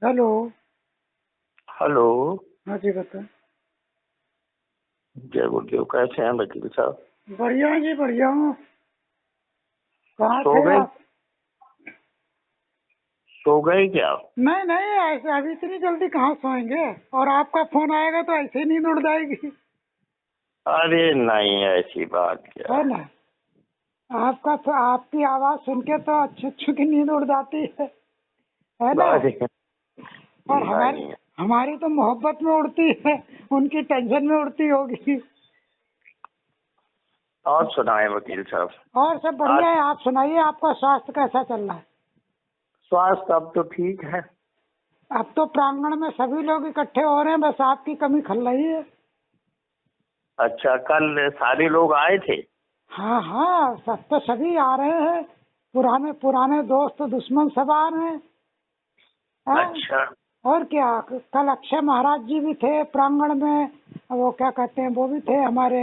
Hello. Hello. हाँ जी बताएं। जय गुरुदेव, कैसे हैं वकील साहब? बढ़िया है जी, बढ़िया हूँ। कहाँ सो थे गए? आप? सो गए क्या? नहीं नहीं, ऐसे अभी इतनी जल्दी कहाँ सोएंगे, और आपका फोन आएगा तो ऐसे ही नींद उड़ जाएगी। अरे नहीं, ऐसी बात क्या है ना। आपका तो आपकी आवाज सुन के तो अच्छी अच्छी की नींद उड़ जाती है ना। अरे और हमारी नहीं। हमारी तो मोहब्बत में उड़ती है, उनकी टेंशन में उड़ती होगी। और सुनाए वकील साहब? और सब आज बढ़िया है। आप सुनाइए, आपका स्वास्थ्य कैसा चल रहा है? स्वास्थ्य अब तो ठीक है। अब तो प्रांगण में सभी लोग इकट्ठे हो रहे हैं, बस आपकी कमी खल रही है। अच्छा, कल सारे लोग आए थे? हाँ हाँ, सब तो सभी आ रहे हैं। पुराने पुराने दोस्त दुश्मन सब आ रहे हैं। हाँ? अच्छा। और क्या, कल अक्षय महाराज जी भी थे प्रांगण में। वो क्या कहते हैं, वो भी थे हमारे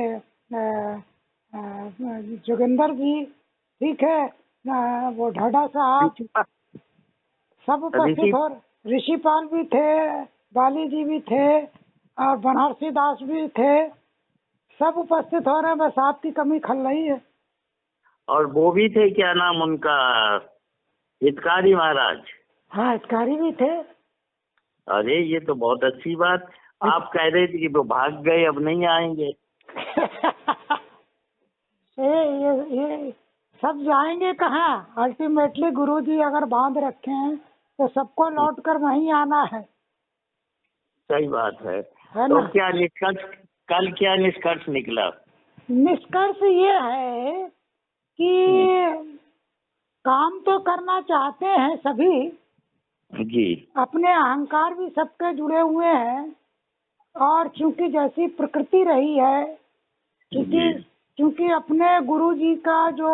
जोगिंदर जी। ठीक है। वो ढाडा साहब सब ऋषि उपस्थित हो। ऋषिपाल भी थे, बाली जी भी थे, और बनारसी दास भी थे। सब उपस्थित हो रहे हैं, बस आपकी कमी खल रही है। और वो भी थे, क्या नाम उनका, हितकारी महाराज? हाँ, हितकारी भी थे। अरे ये तो बहुत अच्छी बात। आप कह रहे थे कि वो भाग गए, अब नहीं आएंगे। ये सब जाएंगे कहाँ? अल्टीमेटली गुरुजी अगर बांध रखे हैं तो सबको लौट कर वहीं आना है। सही बात है। है तो ना। क्या निष्कर्ष, कल क्या निष्कर्ष निकला? निष्कर्ष ये है कि काम तो करना चाहते हैं सभी, जी अपने अहंकार भी सबके जुड़े हुए हैं। और चूंकि जैसी प्रकृति रही है, जी क्योंकि क्योंकि अपने गुरु जी का जो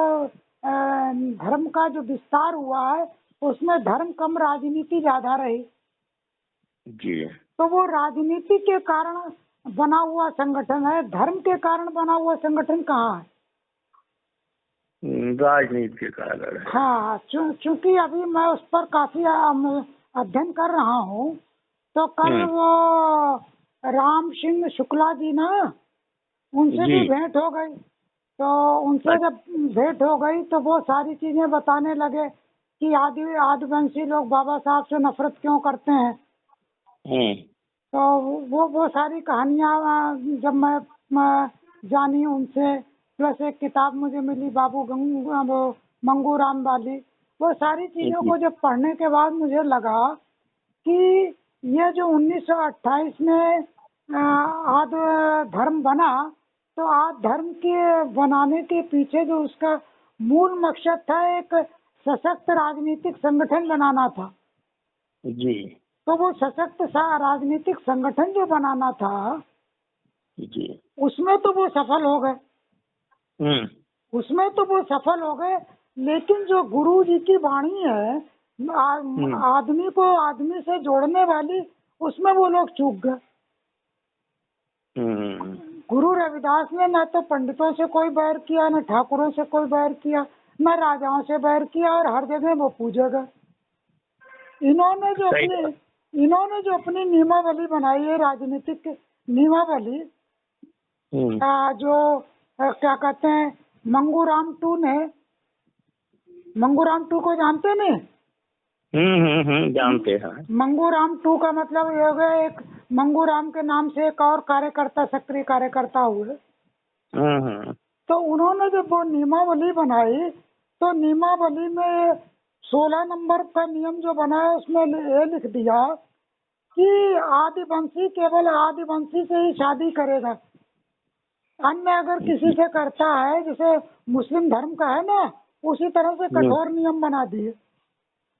धर्म का जो विस्तार हुआ है, उसमें धर्म कम राजनीति ज्यादा रही। जी। तो वो राजनीति के कारण बना हुआ संगठन है, धर्म के कारण बना हुआ संगठन कहाँ है? राजनीति के कारण है। हाँ, चूंकि अभी मैं उस पर काफी अध्ययन कर रहा हूँ। तो कल वो राम सिंह शुक्ला जी ना, उनसे जी। भी भेंट हो गई। तो उनसे जब भेंट हो गई तो वो सारी चीजें बताने लगे कि आदिवासी लोग बाबा साहब से नफरत क्यों करते हैं। हम्म। तो वो सारी कहानियां जब मैं जानी उनसे, प्लस एक किताब मुझे मिली बाबू वो मंगू राम वाली। वो सारी चीजों जी। को जब पढ़ने के बाद मुझे लगा कि ये जो 1928 में आद धर्म बना, तो आद धर्म के बनाने के पीछे जो उसका मूल मकसद था, एक सशक्त राजनीतिक संगठन बनाना था। जी। तो वो सशक्त सा राजनीतिक संगठन जो बनाना था, जी। उसमें तो वो सफल हो गए। हम्म। उसमें तो वो सफल हो गए। लेकिन जो गुरु जी की वाणी है, आदमी को आदमी से जोड़ने वाली, उसमें वो लोग चूक गए। हम्म। गुरु रविदास ने न तो पंडितों से कोई बैर किया, न ठाकुरों से कोई बैर किया, न राजाओं से बैर किया, और हर जगह वो पूजे गए। इन्होंने जो सही अपनी बात। इन्होंने जो अपनी नियमावली बनाई है, राजनीतिक नियमावली, हम्म। जो क्या कहते हैं, मंगूराम टू ने, मंगूराम टू को जानते नहीं? जानते हैं। मंगूराम टू का मतलब ये हो गया, एक मंगूराम के नाम से एक और कार्यकर्ता, सक्रिय कार्यकर्ता हुए। हम्म। तो उन्होंने जब वो नियमावली बनाई, तो नियमावली में 16 नंबर का नियम जो बना है, उसमें ये लिख दिया कि आदिवासी केवल आदिवासी से ही शादी करेगा। अन्य अगर किसी से करता है, जैसे मुस्लिम धर्म का है ना, उसी तरह से कठोर नियम बना दिए।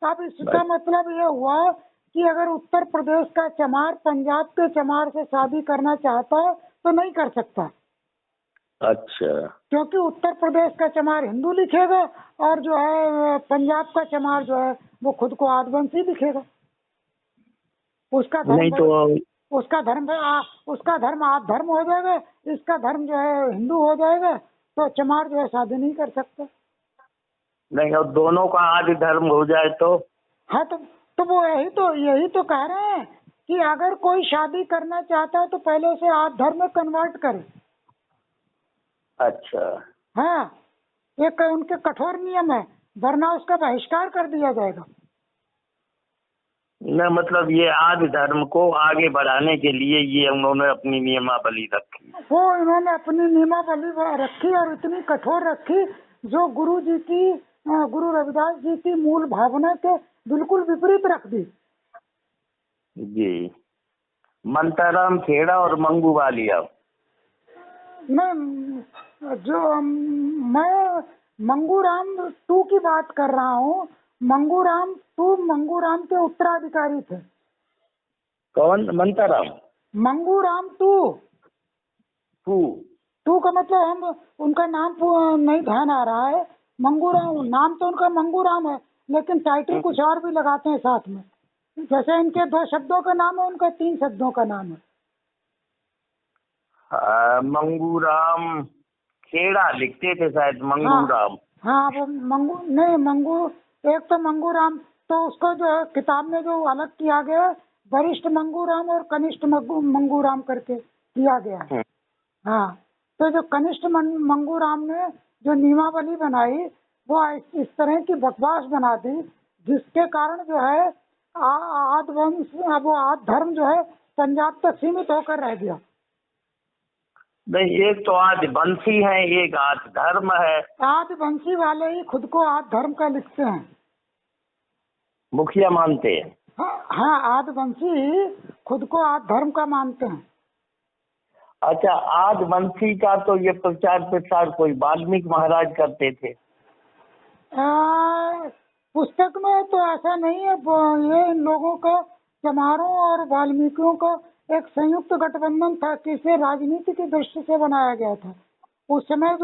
अब इसका मतलब यह हुआ कि अगर उत्तर प्रदेश का चमार पंजाब के चमार से शादी करना चाहता है तो नहीं कर सकता, अच्छा। क्योंकि उत्तर प्रदेश का चमार हिंदू लिखेगा, और जो है पंजाब का चमार जो है वो खुद को आदिवासी लिखेगा। उसका नहीं धर्म तो उसका धर्म उसका धर्म आद धर्म हो जाएगा, इसका धर्म जो है हिंदू हो जाएगा। तो चमार जो है शादी नहीं कर सकता। नहीं, और दोनों का आदि धर्म हो जाए तो? हाँ, तो तो वो यही तो कह रहे हैं कि अगर कोई शादी करना चाहता है तो पहले उसे आद धर्म में कन्वर्ट करे। अच्छा, हाँ, एक उनके कठोर नियम है, वरना उसका बहिष्कार कर दिया जाएगा। न मतलब ये आदि धर्म को आगे बढ़ाने के लिए ये उन्होंने अपनी नियमावली रखी। वो इन्होंने अपनी नियमावली रखी और इतनी कठोर रखी जो गुरु जी की, गुरु रविदास जी की मूल भावना के बिल्कुल विपरीत रख दी। जी, मंताराम खेड़ा और मंगू वालिया। मैं मंगूराम 2 की बात कर रहा हूँ। मंगूराम के उत्तराधिकारी थे। कौन? मंताराम? मंगूराम 2 का मतलब हम उनका नाम नहीं ध्यान आ रहा है। मंगूराम नाम तो उनका मंगूराम है, लेकिन टाइटल कुछ और भी लगाते हैं साथ में। जैसे इनके 2 शब्दों का नाम है, उनका 3 शब्दों का नाम है। मंगूराम खेड़ा लिखते थे शायद, मंगूराम। हाँ, वो एक तो मंगूराम, तो उसको जो है किताब में जो अलग किया गया, वरिष्ठ मंगूराम और कनिष्ठ मंगूराम करके किया गया है। हाँ, तो जो कनिष्ठ मंगूराम ने जो नियमावली बनाई वो इस तरह की बकवास बना दी, जिसके कारण जो है आद वंश, वो आद धर्म जो है पंजाब तक सीमित होकर रह गया। नहीं, एक तो आदि वंशी है, एक आदि धर्म है। आदि वंशी वाले ही खुद को आद धर्म का लिखते हैं, मुखिया मानते हैं। हाँ, आदि वंशी खुद को आद धर्म का मानते हैं। अच्छा, आदि वंशी का तो ये प्रचार कोई वाल्मीकि महाराज करते थे। पुस्तक में तो ऐसा नहीं है। ये इन लोगों का, चमारों और वाल्मीकियों का एक संयुक्त गठबंधन था कि इसे राजनीति की दृष्टि से बनाया गया था। उस समय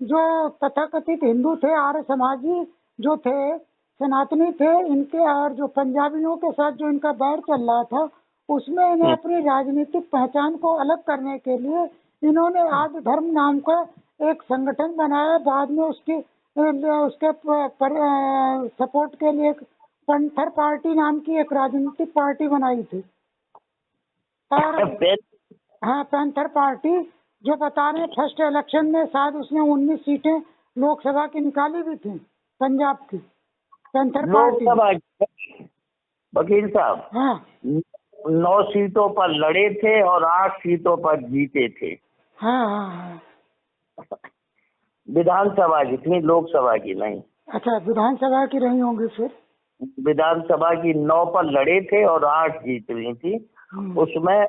जो तथाकथित हिंदू थे, आर्य समाजी जो थे, सनातनी थे, इनके और जो पंजाबियों के साथ जो इनका बैर चल रहा था, उसमें इन्हें अपनी राजनीतिक पहचान को अलग करने के लिए इन्होंने आदि धर्म नाम का एक संगठन बनाया। बाद में उसके सपोर्ट के लिए एक पैंथर पार्टी नाम की एक राजनीतिक पार्टी बनाई थी। और हाँ, पैंथर पार्टी जो बता रहे हैं फर्स्ट इलेक्शन में शायद उसने 19 सीटें लोकसभा की निकाली भी थी पंजाब की, पैंथर पार्टी। वकील साहब, हाँ, 9 सीटों पर लड़े थे और 8 सीटों पर जीते थे। हाँ। विधानसभा जितनी, लोकसभा की नहीं। अच्छा, विधानसभा की रही होंगी फिर। विधानसभा की 9 पर लड़े थे और 8 जीत रही थी। उसमें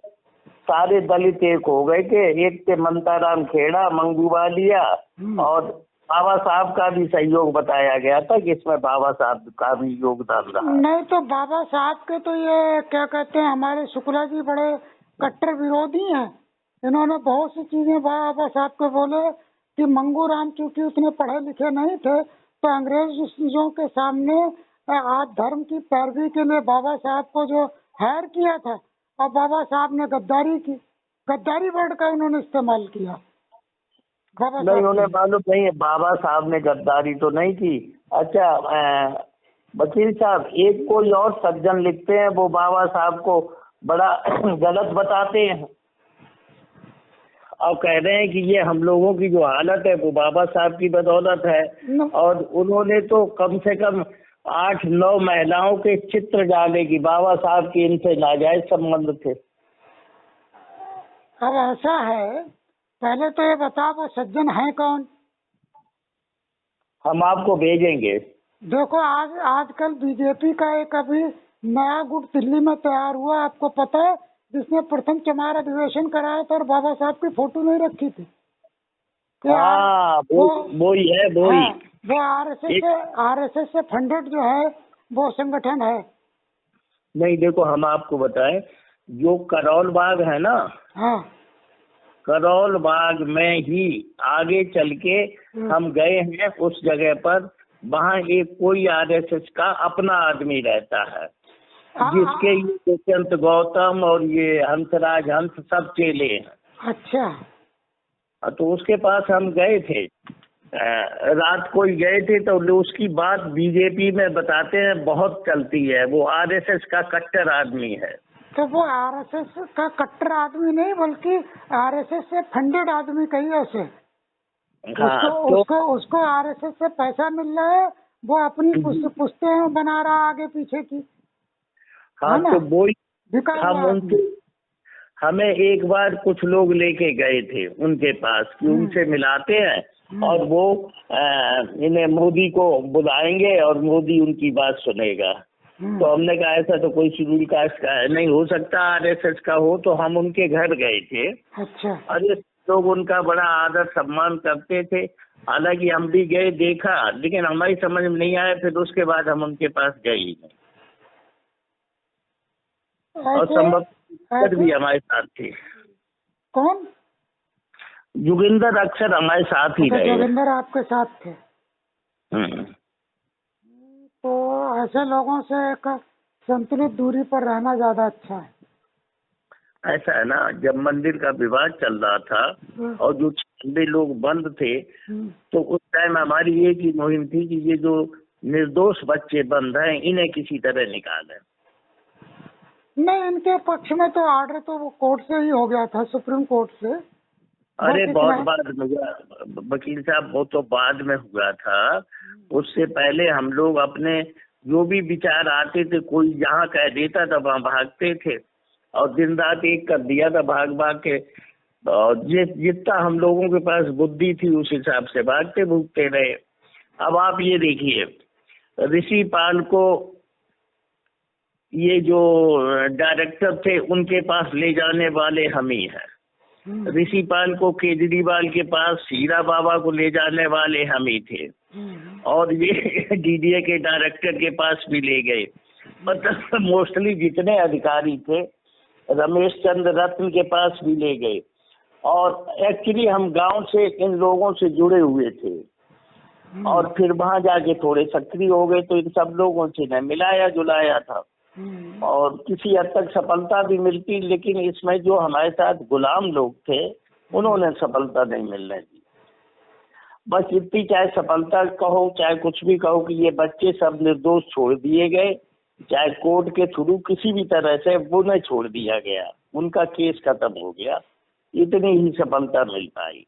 सारे दलित एक हो गए थे। एक थे मंताराम खेड़ा, मंगू वालिया, और बाबा साहब का भी सहयोग बताया गया था कि इसमें बाबा साहब का भी योगदान रहा। नहीं तो बाबा साहब के तो ये क्या कहते हैं, हमारे शुक्ला जी बड़े कट्टर विरोधी हैं। इन्होंने बहुत सी चीजें बाबा साहब को बोले कि मंगूराम चूंकि उतने पढ़े लिखे नहीं थे, तो अंग्रेजों के सामने आज धर्म की पैरवी के लिए बाबा साहब को जो हायर किया था, और बाबा साहब ने गद्दारी की, गद्दारी वर्ड का उन्होंने इस्तेमाल किया। नहीं, उन्हें मालूम नहीं है बाबा साहब ने गद्दारी तो नहीं की। अच्छा, वकील साहब, एक कोई और सज्जन लिखते हैं, वो बाबा साहब को बड़ा गलत बताते हैं और कह रहे हैं कि ये हम लोगों की जो हालत है वो बाबा साहब की बदौलत है। और उन्होंने तो कम से कम 8-9 महिलाओं के चित्र डाले कि बाबा साहब की इनसे नाजायज संबंध थे। अब ऐसा है, पहले तो ये बता वो सज्जन है कौन? हम आपको भेजेंगे। देखो, आजकल बीजेपी का एक अभी नया गुट दिल्ली में तैयार हुआ, आपको पता है, जिसने प्रथम चमार अधिवेशन कराया था और बाबा साहब की फोटो नहीं रखी थी। हाँ, वो ही है, वो ही। वो आरएसएस से फंडेड जो है वो संगठन है। नहीं, देखो हम आपको बताएं, जो करौल बाग है ना, हाँ, करौल बाग में ही आगे चल के हम गए हैं उस जगह पर। वहाँ एक कोई आरएसएस का अपना आदमी रहता है, जिसके ये दुष्यंत गौतम और ये हंसराज हंस सब चेले हैं। अच्छा, तो उसके पास हम गए थे रात को ही गए थे, तो उसकी बात बीजेपी में बताते हैं बहुत चलती है। वो आरएसएस का कट्टर आदमी है। तो वो आरएसएस का कट्टर आदमी नहीं, बल्कि आरएसएस से फंडेड आदमी कहिए उसे। हाँ, उसको आरएसएस से पैसा मिल रहा है, वो अपनी पुश्तें बना रहा आगे पीछे की। हाँ, तो वो हम उनके हमें एक बार कुछ लोग लेके गए थे उनके पास कि उनसे मिलाते हैं और वो इन्हें मोदी को बुलाएंगे और मोदी उनकी बात सुनेगा। तो हमने कहा ऐसा तो कोई शेड्यूल कास्ट का नहीं हो सकता, आरएसएस का हो। तो हम उनके घर गए थे। अच्छा। अरे लोग उनका बड़ा आदर सम्मान करते थे। हालांकि हम भी गए, देखा, लेकिन हमारी समझ में नहीं आया। फिर उसके बाद हम उनके पास गए ही नहीं। और संभव भी हमारे साथ थे। कौन? जोगिंदर अक्सर हमारे साथ ही रहे। जोगिंदर आपके साथ थे। तो ऐसे लोगों से एक संतुलित दूरी पर रहना ज्यादा अच्छा है। ऐसा है ना, जब मंदिर का विवाद चल रहा था और जो 96 लोग बंद थे, तो उस टाइम हमारी एक ही मुहिम थी कि ये जो निर्दोष बच्चे बंद हैं इन्हें किसी तरह निकालें। नहीं, इनके पक्ष में तो ऑर्डर तो वो कोर्ट से ही हो गया था, सुप्रीम कोर्ट से। अरे बहुत बाद में हुआ वकील साहब, वो तो बाद में हुआ था। उससे पहले हम लोग अपने जो भी विचार आते थे, कोई जहाँ कह देता था वहाँ भागते थे और दिन रात एक कर दिया था भाग भाग के। और जितना हम लोगों के पास बुद्धि थी उस हिसाब से भागते भूगते रहे। अब आप ये देखिए, ऋषि पाल को ये जो डायरेक्टर थे उनके पास ले जाने वाले हम ही हैं। ऋषि पाल को केजरीवाल के पास, हीरा बाबा को ले जाने वाले हम ही थे। और ये डीडीए के डायरेक्टर के पास भी ले गए। मतलब मोस्टली जितने अधिकारी थे, रमेश चंद्र रत्न के पास भी ले गए। और एक्चुअली हम गांव से इन लोगों से जुड़े हुए थे और फिर वहां जाके थोड़े सक्रिय हो गए, तो इन सब लोगों से न मिलाया जुलाया था और किसी हद तक सफलता भी मिलती। लेकिन इसमें जो हमारे साथ गुलाम लोग थे उन्होंने सफलता नहीं मिलने दी। बस इतनी, चाहे सफलता कहो चाहे कुछ भी कहो, कि ये बच्चे सब निर्दोष छोड़ दिए गए, चाहे कोर्ट के थ्रू किसी भी तरह से वो नहीं छोड़ दिया गया, उनका केस खत्म हो गया। इतनी ही सफलता मिल पाई।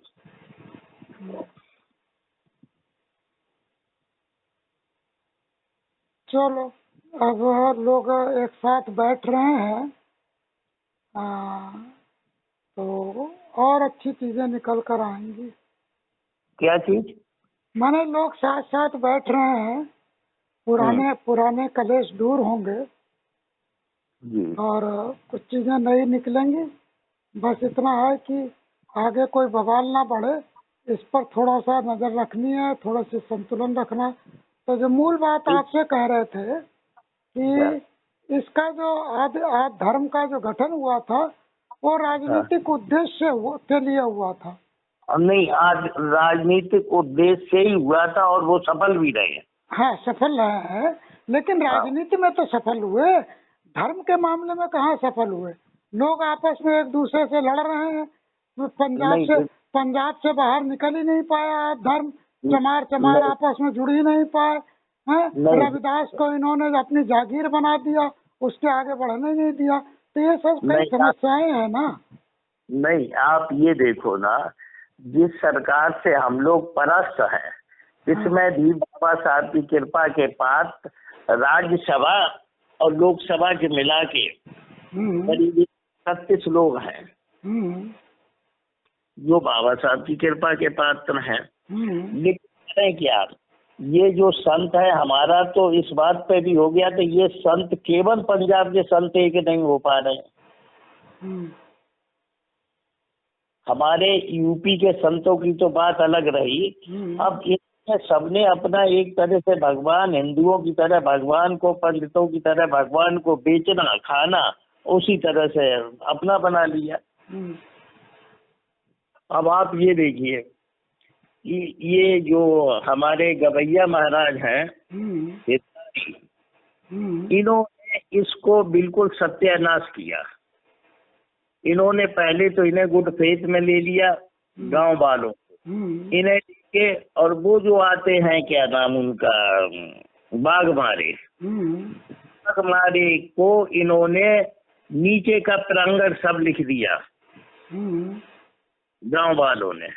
चलो, अब लोग एक साथ बैठ रहे हैं तो और अच्छी चीजें निकल कर आएंगी। क्या चीज? माने लोग साथ साथ बैठ रहे हैं, पुराने कलेश दूर होंगे और कुछ चीजें नई निकलेंगी। बस इतना है कि आगे कोई बवाल ना बढ़े, इस पर थोड़ा सा नजर रखनी है, थोड़ा सा संतुलन रखना। तो जो मूल बात आपसे कह रहे थे कि इसका जो आदि धर्म का जो गठन हुआ था वो राजनीतिक उद्देश्य के लिए हुआ था। नहीं, आज राजनीतिक उद्देश्य से ही हुआ था और वो सफल भी रहे। हाँ, सफल रहे हैं, लेकिन राजनीति में तो सफल हुए, धर्म के मामले में कहाँ सफल हुए। लोग आपस में एक दूसरे से लड़ रहे हैं। पंजाब से बाहर निकल ही नहीं पाया धर्म, चमार आपस में जुड़ ही नहीं पाए हैं। रविदास को इन्होंने अपनी जागीर बना दिया, उसके आगे बढ़ने नहीं दिया। तो ये सब कई समस्याएं हैं ना। नहीं, आप ये देखो ना, जिस सरकार से हम लोग परास्त हैं, इसमें भी बाबा साहब की कृपा के पात्र राज्यसभा और लोकसभा के मिला के करीब 36 लोग हैं जो बाबा साहब की कृपा के पात्र हैं। लेकिन क्या, ये जो संत है हमारा, तो इस बात पे भी हो गया, तो ये संत केवल पंजाब के संत एक नहीं हो पा रहे। हमारे यूपी के संतों की तो बात अलग रही। अब इसमें सबने अपना एक तरह से भगवान, हिंदुओं की तरह भगवान को, पंडितों की तरह भगवान को बेचना, खाना उसी तरह से अपना बना लिया। अब आप ये देखिए, ये जो हमारे गवैया महाराज हैं, इन्होंने इसको बिल्कुल सत्यानाश किया। इन्होंने पहले तो इन्हें गुड फेथ में ले लिया गांव वालों को, इन्हें के और वो जो आते हैं क्या नाम उनका बाघमारे, बाघमारे को इन्होंने नीचे का प्रांगण सब लिख दिया गांव वालों ने,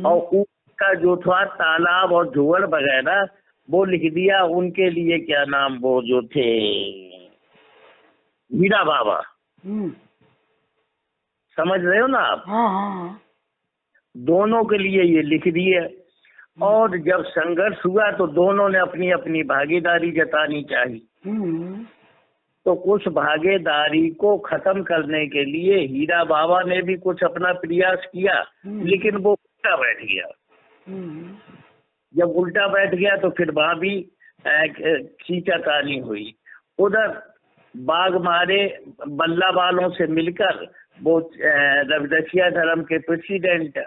और ऊपर का जो था तालाब और झोड़ वगैरह वो लिख दिया उनके लिए क्या नाम वो जो थे हीरा बाबा। समझ रहे हो ना आप? हाँ। दोनों के लिए ये लिख दिए। और जब संघर्ष हुआ तो दोनों ने अपनी अपनी भागीदारी जतानी चाहिए। तो कुछ भागीदारी को खत्म करने के लिए हीरा बाबा ने भी कुछ अपना प्रयास किया, लेकिन वो उल्टा बैठ गया। जब उल्टा बैठ गया तो फिर वहां भी खींचातानी हुई। उधर बाघमारे बल्ला वालों से मिलकर वो रविदसिया धर्म के प्रेसिडेंट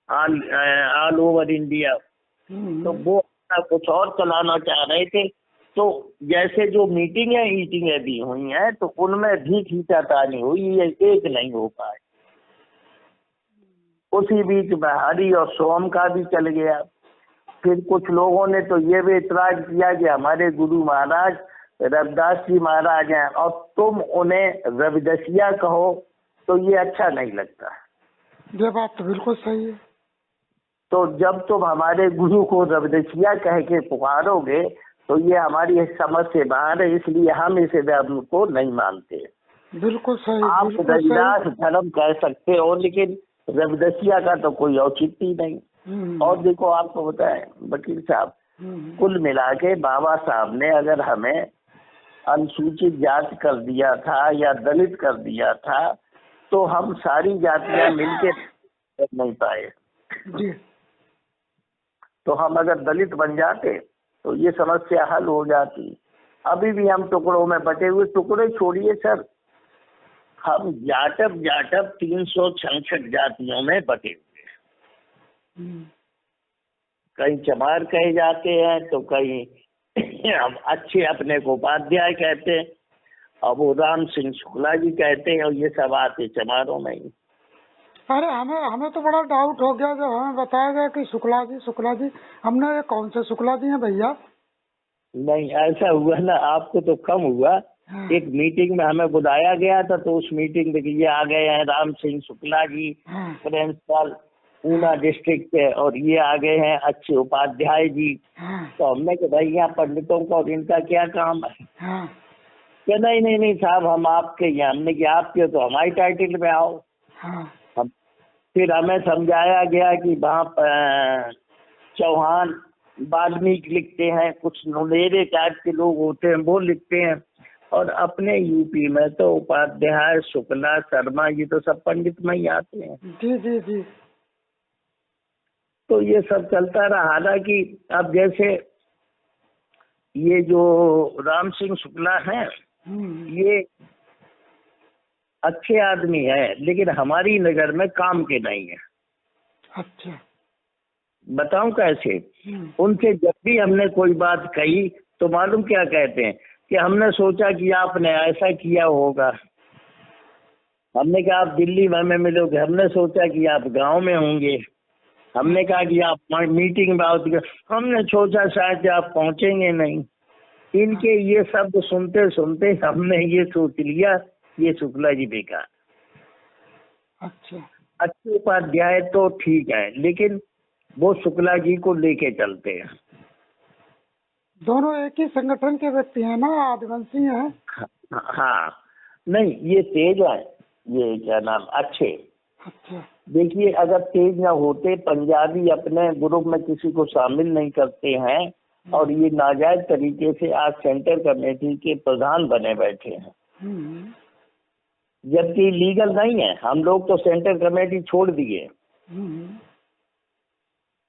ऑल ओवर इंडिया, तो वो कुछ और चलाना चाह रहे थे। तो जैसे जो मीटिंगें भी हुई हैं तो उनमें भी खींचातानी हुई, ये एक नहीं हो पाए। उसी बीच में हरि और सोम का भी चल गया। फिर कुछ लोगों ने तो ये भी इतराज किया कि हमारे गुरु महाराज रविदास जी महाराज हैं और तुम उन्हें रविदसिया कहो तो ये अच्छा नहीं लगता। ये बात तो बिल्कुल सही है। तो जब तुम हमारे गुरु को रविदसिया कह के पुकारोगे तो ये हमारी समझ से बाहर है, इसलिए हम इस धर्म को नहीं मानते। बिल्कुल सही। आप रविदास धर्म कह सकते हो लेकिन रविदसिया का तो कोई औचित्य ही नहीं। और देखो आपको बताएं वकील साहब, कुल मिला के बाबा साहब ने अगर हमें अनुसूचित जाति कर दिया था या दलित कर दिया था तो हम सारी जातियां मिलके नहीं पाए जी। तो हम अगर दलित बन जाते तो ये समस्या हल हो जाती। अभी भी हम टुकड़ों में बटे हुए, टुकड़े छोड़िए सर, हम जाटब 366 जातियों में बटे हुए। कहीं चमार कहे जाते हैं तो कहीं हम अच्छे अपने को उपाध्याय कहते हैं, और वो राम सिंह शुक्ला जी कहते हैं, और ये सब आते चमारों में ही। अरे हमें तो बड़ा डाउट हो गया जब हमें बताया गया कि शुक्ला जी। हमने ये कौन से शुक्ला जी हैं भैया? नहीं, ऐसा हुआ ना, आपको तो कम हुआ। एक मीटिंग में हमें बुलाया गया था तो उस मीटिंग में ये आ गए हैं राम सिंह शुक्ला जी, प्रिंसिपल ऊना डिस्ट्रिक्ट के, और ये आ गए हैं अच्छे उपाध्याय जी। तो हमने कहा भाई यहाँ पंडितों का और इनका क्या काम है? क्या नहीं साहब, हम आपके यहाँ। हमने कि आपके तो हमारी टाइटल में आओ। फिर हमें समझाया गया कि वहाँ चौहान वाल्मीकि लिखते हैं, कुछ नुलेरे टाइप के लोग होते हैं वो लिखते हैं, और अपने यूपी में तो उपाध्याय शुक्ला शर्मा ये तो सब पंडित में ही आते हैं। जी। तो ये सब चलता रहा। हालांकि अब जैसे ये जो राम सिंह शुक्ला हैं ये अच्छे आदमी है लेकिन हमारी नजर में काम के नहीं है। अच्छा, बताऊं कैसे? उनसे जब भी हमने कोई बात कही तो मालूम क्या कहते हैं कि हमने सोचा कि आपने ऐसा किया होगा। हमने कहा आप दिल्ली में हमें मिलोगे, हमने सोचा कि आप गांव में होंगे, हमने कहा कि आप मीटिंग में आओगे, हमने सोचा शायद आप पहुंचेंगे नहीं। इनके ये शब्द सुनते सुनते हमने ये सोच लिया ये शुक्ला जी बेकार। अच्छा, अच्छे उपाध्याय तो ठीक है लेकिन वो शुक्ला जी को लेके चलते हैं। दोनों एक ही संगठन के व्यक्ति हैं ना, आदिवासी हैं। हाँ, नहीं ये तेज है, ये क्या नाम अच्छे। अच्छा, देखिए अगर तेज ना होते, पंजाबी अपने ग्रुप में किसी को शामिल नहीं करते हैं और ये नाजायज तरीके से आज सेंटर कमेटी के प्रधान बने बैठे हैं, जबकि लीगल नहीं है। हम लोग तो सेंटर कमेटी छोड़ दिए।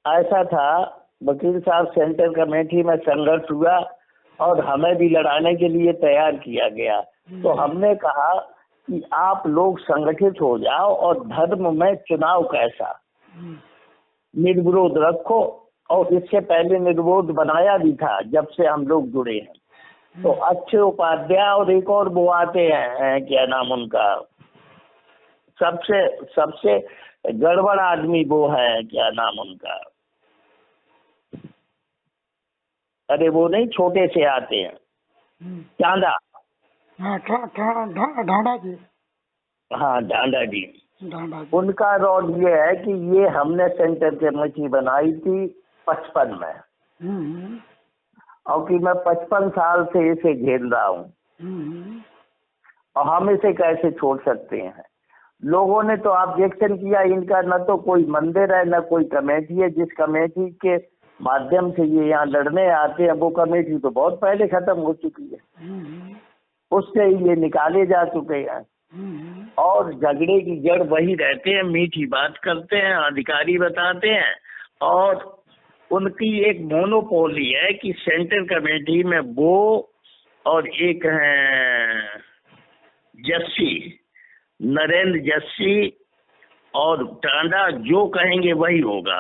ऐसा था वकील साहब, सेंटर कमेटी में संघर्ष हुआ और हमें भी लड़ाने के लिए तैयार किया गया। तो हमने कहा कि आप लोग संगठित हो जाओ और धर्म में चुनाव कैसा निर्विरोध रखो, और इससे पहले निर्विरोध बनाया भी था जब से हम लोग जुड़े हैं। तो अच्छे उपाध्याय और एक और वो आते हैं क्या नाम उनका, सबसे गड़बड़ आदमी वो है, क्या नाम उनका, अरे वो नहीं छोटे से आते हैं, चांदा। हाँ ढांडा जी। हाँ डांडा जी। ढांडा जी। उनका रोल ये है कि ये हमने सेंटर कमेटी बनाई थी 55 में, और कि मैं 55 साल से इसे घेर रहा हूँ, और हम इसे कैसे छोड़ सकते हैं। लोगों ने तो ऑब्जेक्शन किया, इनका न तो कोई मंदिर है न कोई कमेटी है। जिस कमेटी के माध्यम से ये यहाँ लड़ने आते हैं वो कमेटी तो बहुत पहले खत्म हो चुकी है, उससे ये निकाले जा चुके हैं, और झगड़े की जड़ वही रहते हैं। मीठी बात करते हैं, अधिकारी बताते हैं, और उनकी एक मोनोपोली है कि सेंट्रल कमेटी में वो और एक है जस्सी, नरेंद्र जस्सी और टांडा, जो कहेंगे वही होगा।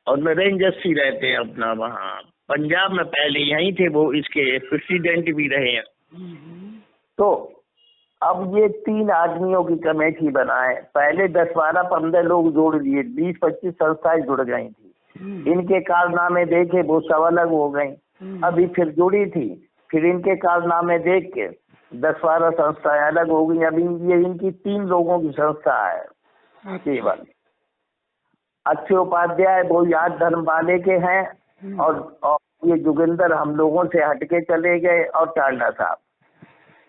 और नरेंद्र जस्सी रहते हैं अपना वहाँ पंजाब में, पहले यहीं थे वो, इसके प्रेसिडेंट भी रहे हैं। तो अब ये 3 आदमियों की कमेटी बनाए, पहले 10, 12, 15 लोग जोड़ लिए, 20, 25 संस्थाएं जुड़ गई थी। इनके कारनामे देखे वो सब अलग हो गई, अभी फिर जुड़ी थी, फिर इनके कारनामे देख के 10, 12 संस्थाएं अलग हो गई। अभी ये इनकी 3 लोगों की संस्था है केवल। अक्षय उपाध्याय वो याद धर्म वाले के हैं, और ये जोगिंदर हम लोगों से हटके चले गए, और टांडा साहब।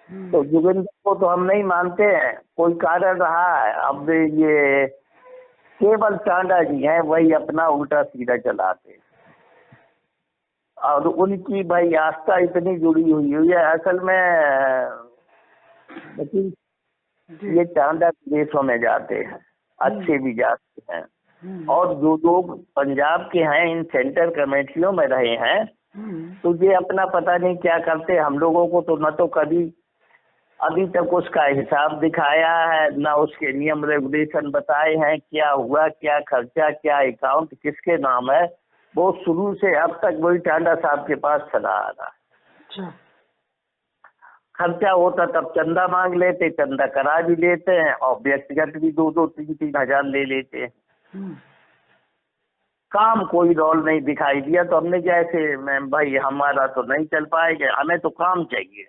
तो जोगिंदर को तो हम नहीं मानते हैं, कोई कारण रहा है। अब ये केवल टांडा जी हैं, वही अपना उल्टा सीधा चलाते, और उनकी भाई आस्था इतनी जुड़ी हुई है। असल में ये टांडा विदेशों में जाते हैं, अच्छे भी जाते हैं, और जो लोग पंजाब के हैं इन सेंटर कमेटियों में रहे हैं, तो ये अपना पता नहीं क्या करते। हम लोगों को तो न तो कभी अभी तक उसका हिसाब दिखाया है, न उसके नियम रेगुलेशन बताए हैं, क्या हुआ, क्या खर्चा, क्या अकाउंट किसके नाम है, वो शुरू से अब तक वही टांडा साहब के पास चला आ रहा है। खर्चा होता तब चंदा मांग लेते, चंदा करा भी लेते हैं, और व्यक्तिगत भी 2-2, 3-3 हजार ले लेते हैं। काम कोई रोल नहीं दिखाई दिया, तो हमने जैसे मैम भाई हमारा तो नहीं चल पाएगा, हमें तो काम चाहिए।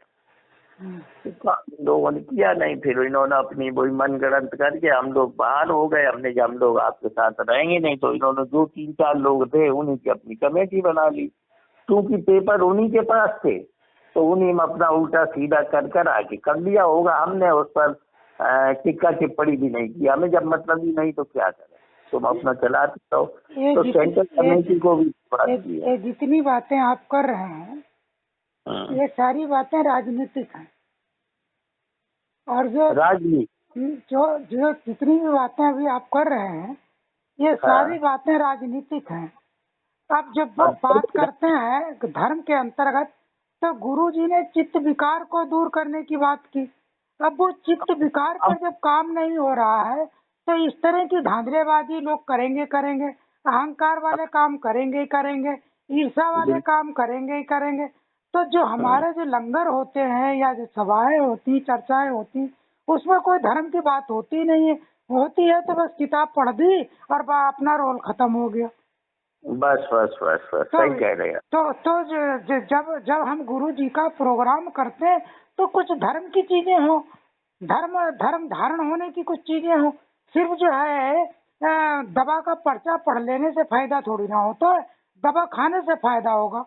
लोगों ने किया नहीं, फिर इन्होंने अपनी वही मनगढ़ंत करके हम लोग बाहर हो गए। हमने जब हम लोग आपके साथ रहेंगे नहीं, तो इन्होंने जो 3-4 लोग थे उन्हीं की अपनी कमेटी बना ली, क्योंकि पेपर उन्हीं के पास थे, तो उन्हीं में अपना उल्टा सीधा कर आके कर लिया होगा। हमने उस पर टिक्का टिप्पणी भी नहीं की, हमें जब मतलब ही नहीं तो क्या करें, तुम अपना चलाते रहो। तो सेंट्रल कमेटी को भी जितनी बातें आप कर रहे हैं ये सारी बातें राजनीतिक हैं, और जो जो जितनी भी बातें अभी आप कर रहे हैं ये सारी बातें राजनीतिक हैं। अब जब बात करते हैं धर्म के अंतर्गत, तो गुरुजी ने चित्त विकार को दूर करने की बात की। अब वो चित्त विकार पर जब काम नहीं हो रहा है, तो इस तरह की धांधलेबाजी लोग करेंगे, अहंकार वाले काम करेंगे, ईर्षा वाले काम करेंगे। तो जो हमारे जो लंगर होते हैं या जो सभाएं होती, चर्चाएं होती, उसमें कोई धर्म की बात होती नहीं है। होती है तो बस किताब पढ़ दी और अपना रोल खत्म हो गया। बस सही कह रहे हैं। तो जब हम गुरु जी का प्रोग्राम करते हैं तो कुछ धर्म की चीजें हो, धर्म धारण होने की कुछ चीजें हो। सिर्फ जो है दवा का पर्चा पढ़ लेने से फायदा थोड़ी ना होता है, दवा खाने से फायदा होगा।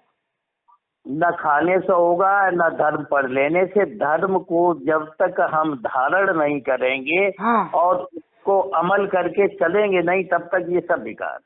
न खाने से होगा न धर्म पढ़ लेने से। धर्म को जब तक हम धारण नहीं करेंगे और उसको अमल करके चलेंगे नहीं, तब तक ये सब बेकार।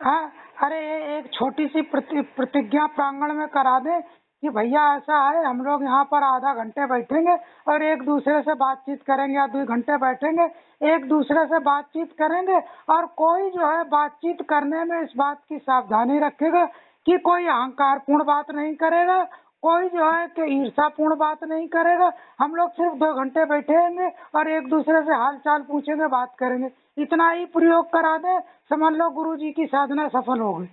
हाँ, अरे एक छोटी सी प्रतिज्ञा प्रांगण में करा दे कि भैया ऐसा है, हम लोग यहाँ पर आधा घंटे बैठेंगे और एक दूसरे से बातचीत करेंगे, या 2 घंटे बैठेंगे एक दूसरे से बातचीत करेंगे, और कोई जो है बातचीत करने में इस बात की सावधानी रखेगा कि कोई अहंकार पूर्ण बात नहीं करेगा, कोई जो है कि ईर्षापूर्ण बात नहीं करेगा। हम लोग सिर्फ 2 घंटे बैठेंगे और एक दूसरे से हाल चाल पूछेंगे, बात करेंगे। इतना ही प्रयोग करा दे, समझ लो गुरु जी की साधना सफल हो गई।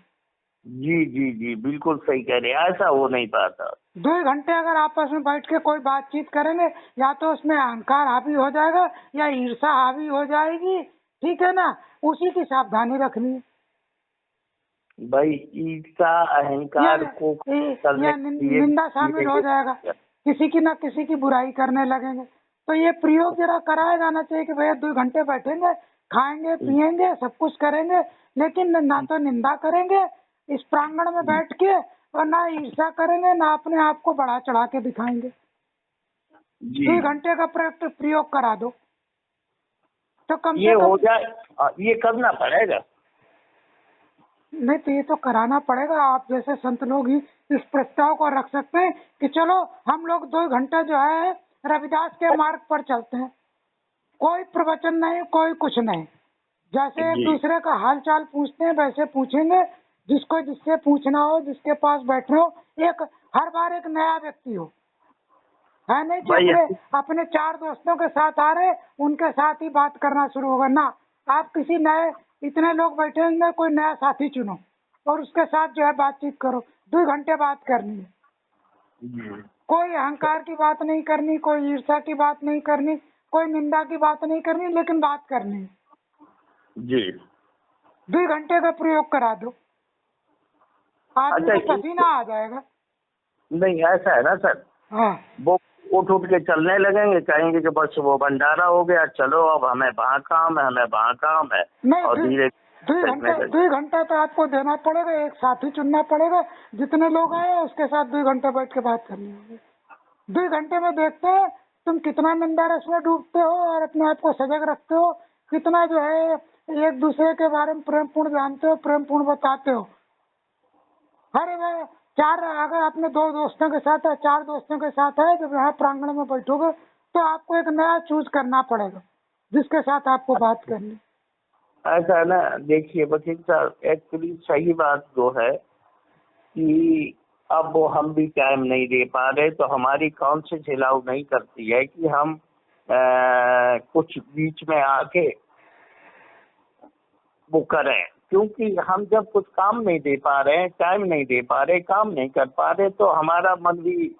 जी बिल्कुल सही कह रहे हैं, ऐसा हो नहीं पाता। 2 घंटे अगर आपस में बैठ के कोई बातचीत करेंगे, या तो उसमें अहंकार हावी हो जाएगा या ईर्ष्या हावी हो जाएगी, ठीक है ना, उसी की सावधानी रखनी है। भाई ईर्ष्या अहंकार को या निंदा शामिल हो जाएगा, किसी की ना किसी की बुराई करने लगेंगे। तो ये प्रयोग जरा कराया जाना चाहिए कि भैया 2 घंटे बैठेंगे, खाएंगे पिएंगे सब कुछ करेंगे, लेकिन ना तो निंदा करेंगे इस प्रांगण में बैठ के, और ना ईर्ष्या करेंगे, ना अपने आप को बढ़ा चढ़ा के दिखाएंगे। 2 घंटे का प्रयोग करा दो तो कम ये से कम हो जाए, ये करना पड़ेगा। नहीं तो ये तो कराना पड़ेगा। आप जैसे संत लोग ही इस प्रस्ताव को रख सकते हैं कि चलो हम लोग 2 घंटे जो है रविदास के मार्ग पर चलते हैं, कोई प्रवचन नहीं, कोई कुछ नहीं, जैसे एक दूसरे का हाल चाल पूछते हैं वैसे पूछेंगे, जिसको जिससे पूछना हो, जिसके पास बैठना हो, एक हर बार एक नया व्यक्ति हो, है नहीं कि अपने 4 दोस्तों के साथ आ रहे उनके साथ ही बात करना शुरू होगा ना। आप किसी नए, इतने लोग बैठे होंगे, कोई नया साथी चुनो और उसके साथ जो है बातचीत करो। 2 घंटे बात करनी है, कोई अहंकार की बात नहीं करनी, कोई ईर्ष्या की बात नहीं करनी, कोई निंदा की बात नहीं करनी, लेकिन बात करनी है जी। 2 घंटे का प्रयोग करा दो, आदमी को पसीना आ जाएगा। नहीं ऐसा है ना सर, हाँ, वो उठ के चलने लगेंगे, कहेंगे कि बस वो भंडारा हो गया, चलो अब हमें वहाँ काम है, हमें वहाँ काम है। और धीरे 2 घंटा तो आपको देना पड़ेगा, एक साथी चुनना पड़ेगा, जितने लोग आए उसके साथ 2 घंटे बैठ के बात करनी होगी। 2 घंटे में देखते हैं तुम कितना निंदा रस में डूबते हो और अपने आप को सजग रखते हो, कितना जो है एक दूसरे के बारे में प्रेम पूर्ण जानते हो, प्रेम पूर्ण बताते हो। अरे मैं 4, अगर आपने 2 दोस्तों के साथ है, 4 दोस्तों के साथ है, जब यहाँ प्रांगण में बैठोगे तो आपको एक नया चूज करना पड़ेगा जिसके साथ आपको बात करनी। ऐसा है ना, देखिए वकील साहब, एक्चुअली सही बात जो है कि अब वो हम भी टाइम नहीं दे पा रहे, तो हमारी कॉन्शियस अलाउ नहीं करती है कि हम कुछ बीच में आके वो करें, क्योंकि हम जब कुछ काम नहीं दे पा रहे हैं, टाइम नहीं दे पा रहे, काम नहीं कर पा रहे, तो हमारा मन भी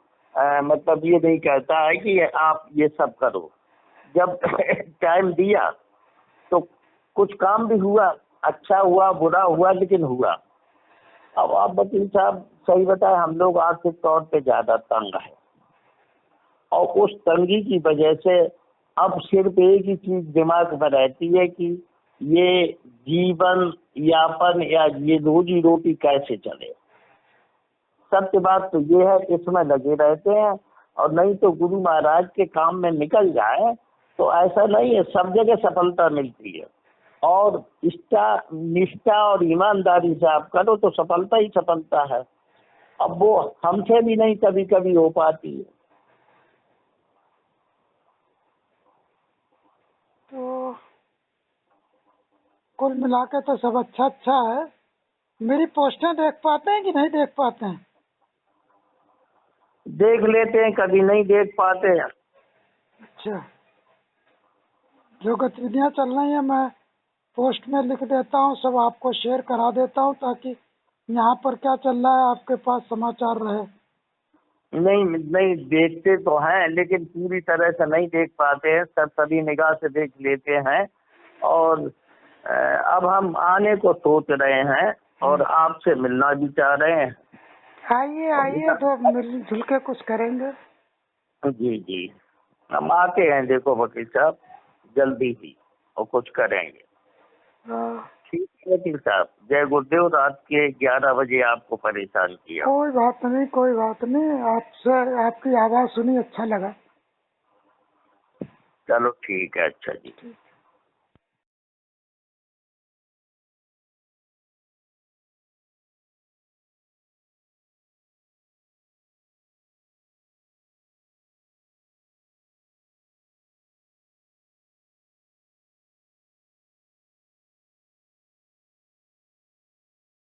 मतलब ये नहीं कहता है कि आप ये सब करो। जब टाइम दिया तो कुछ काम भी हुआ, अच्छा हुआ बुरा हुआ, लेकिन हुआ। अब आप वकील साहब सही बताए, हम लोग आर्थिक तौर पे ज्यादा तंग है, और उस तंगी की वजह से अब सिर्फ एक ही चीज दिमाग में रहती है कि ये जीवन यापन या ये रोजी रोटी कैसे चले। सत्य बात तो ये है, इसमें लगे रहते हैं, और नहीं तो गुरु महाराज के काम में निकल जाए तो ऐसा नहीं है, सब जगह सफलता मिलती है, और निष्ठा और ईमानदारी से आप करो तो सफलता ही सफलता है। अब वो हमसे भी नहीं कभी कभी हो पाती है। तो कुल मिला के तो सब अच्छा है। मेरी पोस्टें देख पाते हैं कि नहीं देख पाते हैं? देख लेते हैं, कभी नहीं देख पाते हैं। अच्छा, जो गतिविधियां चल रही हैं मैं पोस्ट में लिख देता हूँ, सब आपको शेयर करा देता हूँ, ताकि यहाँ पर क्या चल रहा है आपके पास समाचार रहे। नहीं देखते तो हैं, लेकिन पूरी तरह से नहीं देख पाते हैं, सब सभी निगाह से देख लेते हैं। और अब हम आने को सोच रहे हैं और आपसे मिलना भी चाह रहे हैं। आइए तो मिलजुल के कुछ करेंगे। जी हम आते हैं, देखो वकील साहब, जल्दी ही और कुछ करेंगे। ठीक है वकील साहब, जय गुरुदेव। रात के 11 बजे आपको परेशान किया। कोई बात नहीं, आपसे आपकी आवाज सुनी अच्छा लगा। चलो ठीक है, अच्छा जी।